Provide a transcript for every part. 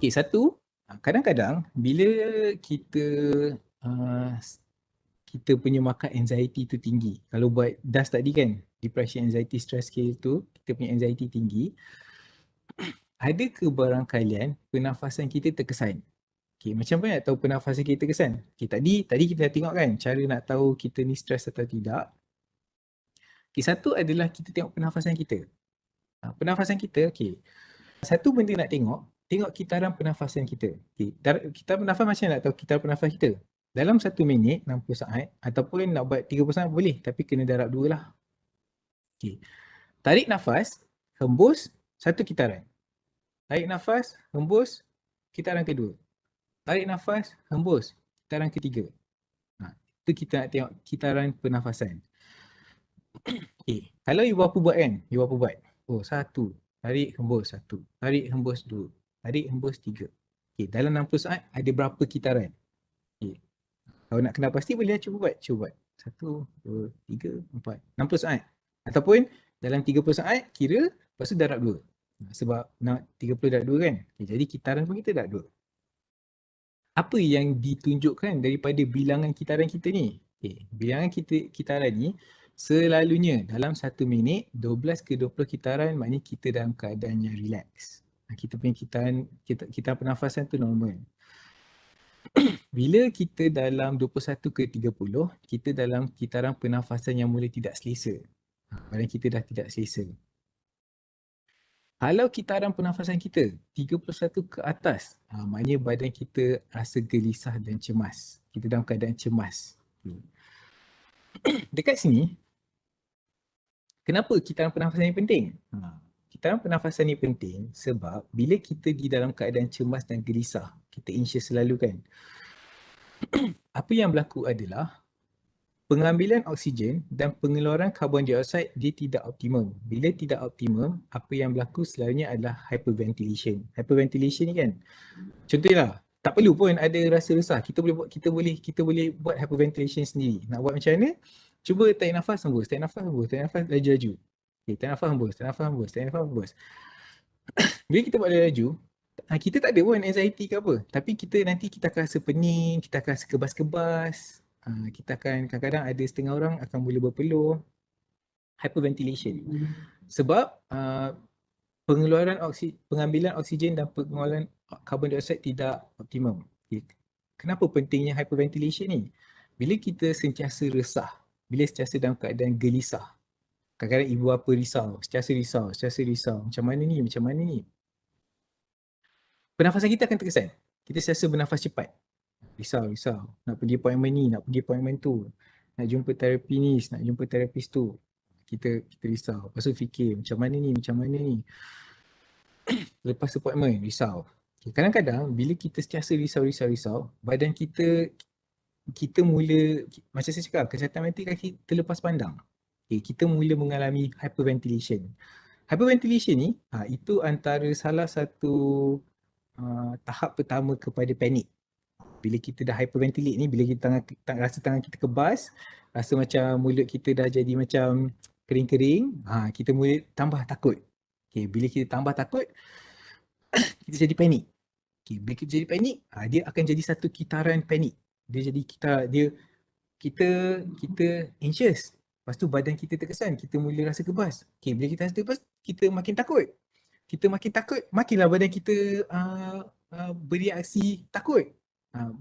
Okay, satu, kadang-kadang bila kita uh, kita punya markah anxiety tu tinggi. Kalau buat DAS tadi kan, depression, anxiety, stress scale tu, kita punya anxiety tinggi, ada ke barangkalian pernafasan kita terkesan? Okay, macam mana nak tahu pernafasan kita terkesan? Okay, tadi kita dah tengok kan, cara nak tahu kita ni stress atau tidak. Okay, satu adalah kita tengok pernafasan kita. Pernafasan kita, okay. Satu benda nak tengok kitaran pernafasan kita. Okay. Kita bernafas macam nak tahu kitaran pernafasan kita. Dalam 1 minit, 60 saat, ataupun nak buat 30 saat boleh, tapi kena darab 2 lah. Okay. Tarik nafas, hembus, 1 kitaran. Tarik nafas, hembus, kitaran kedua. Tarik nafas, hembus, kitaran ketiga. Itu kita nak tengok kitaran pernafasan. Okay. Kalau you berapa buat kan? You berapa buat? Oh, 1. Tarik, hembus, 1. Tarik, hembus, 2. Tarik, hembus, 3. Okay. Dalam 60 saat, ada berapa kitaran? Okay. Kalau nak kenal pasti, boleh cuba buat. Cuba buat. 1, 2, 3, 4. 60 saat. Ataupun dalam 30 saat, kira, lepas tu darab 2. Sebab nak 30 darab 2 kan? Okay. Jadi kitaran pun kita darab 2. Apa yang ditunjukkan daripada bilangan kitaran kita ni? Okay. Bilangan kitaran ni, selalunya dalam 1 minit 12 ke 20 kitaran, maknanya kita dalam keadaan yang relax. Kita punya kitaran pernafasan tu normal. Bila kita dalam 21 ke 30, kita dalam kitaran pernafasan yang mula tidak selesa. Badan kita dah tidak selesa. Kalau kitaran pernafasan kita 31 ke atas, maknanya badan kita rasa gelisah dan cemas. Kita dalam keadaan cemas. Dekat sini, kenapa kitaran pernafasan ni penting? Kitaran pernafasan ni penting sebab bila kita di dalam keadaan cemas dan gelisah, kita anxious selalu kan. Apa yang berlaku adalah pengambilan oksigen dan pengeluaran karbon dioksida dia tidak optimum. Bila tidak optimum, apa yang berlaku selalunya adalah hyperventilation. Hyperventilation ni kan, contohnya tak perlu pun ada rasa resah. Kita boleh buat hyperventilation sendiri. Nak buat macam mana? Cuba tarik nafas, hembus, tarik nafas, hembus, tarik nafas laju-laju. Okay, tarik nafas, hembus, tarik nafas, hembus, tarik nafas, hembus. Bila kita buat laju, kita tak ada pun anxiety ke apa. Tapi nanti kita akan rasa pening, kita akan rasa kebas-kebas. Kita akan kadang-kadang ada setengah orang akan mula berpeluh. Hyperventilation. Sebab pengambilan oksigen dan pengeluaran karbon dioksida tidak optimum. Kenapa pentingnya hyperventilation ni? Bila kita sentiasa resah, bila sentiasa dalam keadaan gelisah, kadang-kadang ibu bapa risau, sentiasa risau. Macam mana ni? Pernafasan kita akan terkesan. Kita sentiasa bernafas cepat. Risau. Nak pergi appointment ni, nak pergi appointment tu. Nak jumpa terapi ni, nak jumpa terapis tu. Kita risau. Lepas tu fikir, macam mana ni? Lepas appointment, risau. Kadang-kadang, bila kita sentiasa risau, badan kita mula, macam saya cakap, kesihatan mental kita lepas pandang. Kita mula mengalami hyperventilation. Hyperventilation ni, itu antara salah satu tahap pertama kepada panik. Bila kita dah hyperventilate ni, bila kita rasa tangan kita kebas, rasa macam mulut kita dah jadi macam kering-kering, kita mula tambah takut. Bila kita tambah takut, kita jadi panik. Bila kita jadi panik, dia akan jadi satu kitaran panik. Dia jadi kita anxious. Lepas tu badan kita terkesan, kita mula rasa kebas. Bila kita rasa kebas, kita makin takut. Makinlah badan kita bereaksi takut.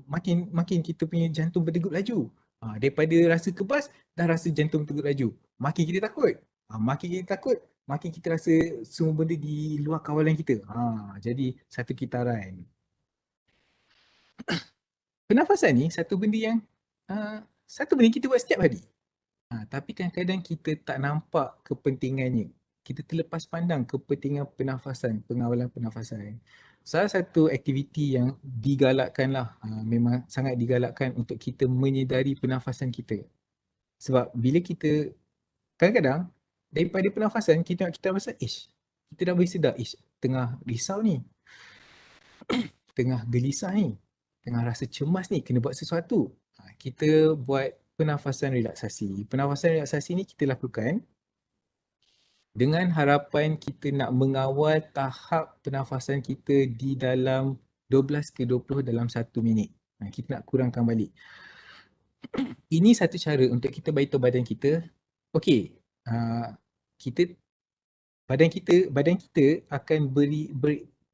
Makin kita punya jantung berdegup laju. Daripada rasa kebas, dah rasa jantung berdegup laju. Makin kita takut, makin kita rasa semua benda di luar kawalan kita. Jadi satu kitaran. Pernafasan ni satu benda yang kita buat setiap hari. Tapi kadang-kadang kita tak nampak kepentingannya. Kita terlepas pandang kepentingan pernafasan, pengawalan pernafasan. Salah satu aktiviti yang digalakkan lah, memang sangat digalakkan untuk kita menyedari pernafasan kita. Sebab bila kita, kadang-kadang daripada pernafasan, kita rasa, kita dah boleh sedar, tengah risau ni, tengah gelisah ni, tengah rasa cemas ni, kena buat sesuatu. Kita buat pernafasan relaksasi. Pernafasan relaksasi ni kita lakukan dengan harapan kita nak mengawal tahap pernafasan kita di dalam 12 ke 20 dalam 1 minit. Kita nak kurangkan balik. Ini satu cara untuk kita beritahu badan kita, okey, kita badan kita akan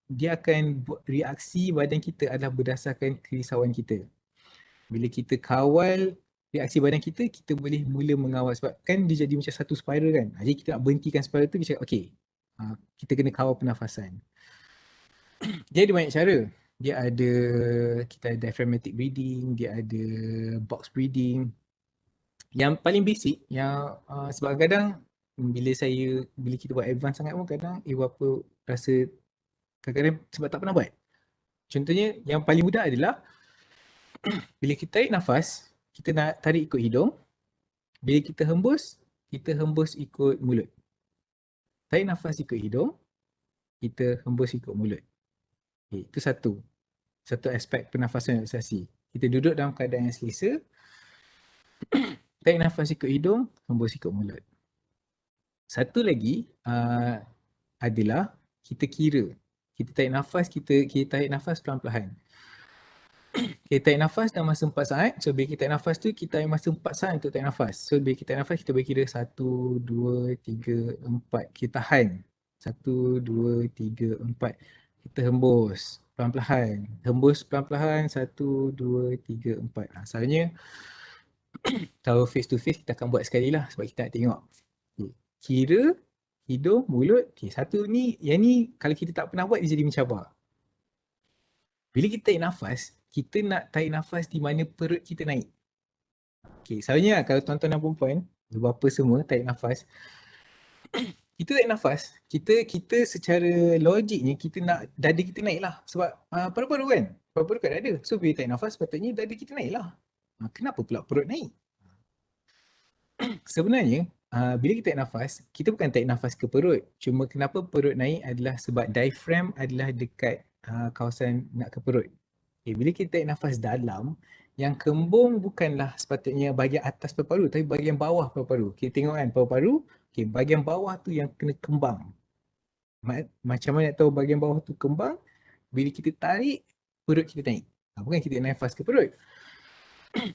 dia akan buat reaksi badan kita adalah berdasarkan kerisauan kita. Bila kita kawal reaksi badan kita, kita boleh mula mengawal sebab kan dia jadi macam satu spiral kan. Jadi kita nak berhentikan spiral tu, kita cakap okey, kita kena kawal pernafasan. Dia ada banyak cara. Kita ada diaphragmatic breathing, dia ada box breathing. Yang paling basic, sebab kadang bila kita buat advance sangat pun kadang apa rasa kadang-kadang sebab tak pernah buat. Contohnya yang paling mudah adalah bila kita tarik nafas, kita nak tarik ikut hidung. Bila kita hembus ikut mulut. Tarik nafas ikut hidung, kita hembus ikut mulut. Okay, itu satu aspek pernafasan relaksasi. Kita duduk dalam keadaan yang selesa, tarik nafas ikut hidung, hembus ikut mulut. Satu lagi adalah kita kira. Kita tarik nafas perlahan-lahan. Kita tarik nafas dalam masa 4 saat. So bila kita tarik nafas tu, kita ada masa 4 saat untuk tarik nafas. So bila kita tarik nafas, kita boleh kira 1, 2, 3, 4. Kita tahan. 1, 2, 3, 4. Kita hembus perlahan-lahan. Hembus perlahan-lahan. 1, 2, 3, 4. Asalnya kalau face to face kita akan buat sekali lah sebab kita nak tengok. Okay. Kira hidung, mulut. Okay, yang ni kalau kita tak pernah buat dia jadi mencabar. Bila kita tarik nafas, kita nak tarik nafas di mana perut kita naik. Okay, selalunya kalau tuan-tuan dan perempuan, bapa semua tarik nafas, kita tarik nafas, kita secara logiknya kita nak dada kita naik lah. Sebab paru-paru kan? Paru-paru kat dada. So bila tarik nafas, patutnya dada kita naik lah. Kenapa pula perut naik? Sebenarnya, bila kita tarik nafas, kita bukan tarik nafas ke perut. Cuma kenapa perut naik adalah sebab diaphragm adalah dekat kawasan nak ke perut. Okay, bila kita tarik nafas dalam, yang kembung bukanlah sepatutnya bahagian atas paru-paru, tapi bahagian bawah paru-paru. Kita tengok kan paru-paru, okay, bahagian bawah tu yang kena kembang. Macam mana nak tahu bahagian bawah tu kembang? Bila kita tarik, perut kita naik. Bukan kita tarik nafas ke perut.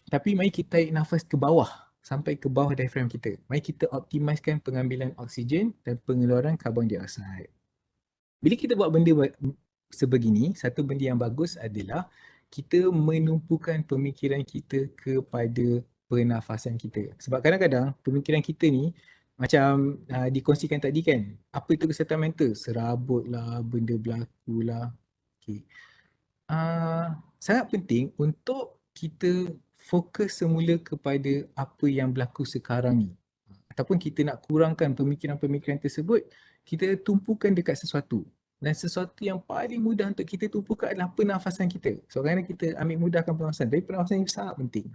Tapi mari kita tarik nafas ke bawah, sampai ke bawah diaphragm kita. Mari kita optimiskan pengambilan oksigen dan pengeluaran karbon dioksida. Bila kita buat benda sebegini, satu benda yang bagus adalah kita menumpukan pemikiran kita kepada pernafasan kita. Sebab kadang-kadang pemikiran kita ni macam dikongsikan tadi kan, apa itu kesihatan mental? Serabut lah, benda berlaku lah. Okay. Sangat penting untuk kita fokus semula kepada apa yang berlaku sekarang ni. Ataupun kita nak kurangkan pemikiran-pemikiran tersebut, kita tumpukan dekat sesuatu. Dan sesuatu yang paling mudah untuk kita tumpukan adalah pernafasan kita. So kerana kita ambil mudahkan pernafasan, tapi pernafasan ini sangat penting.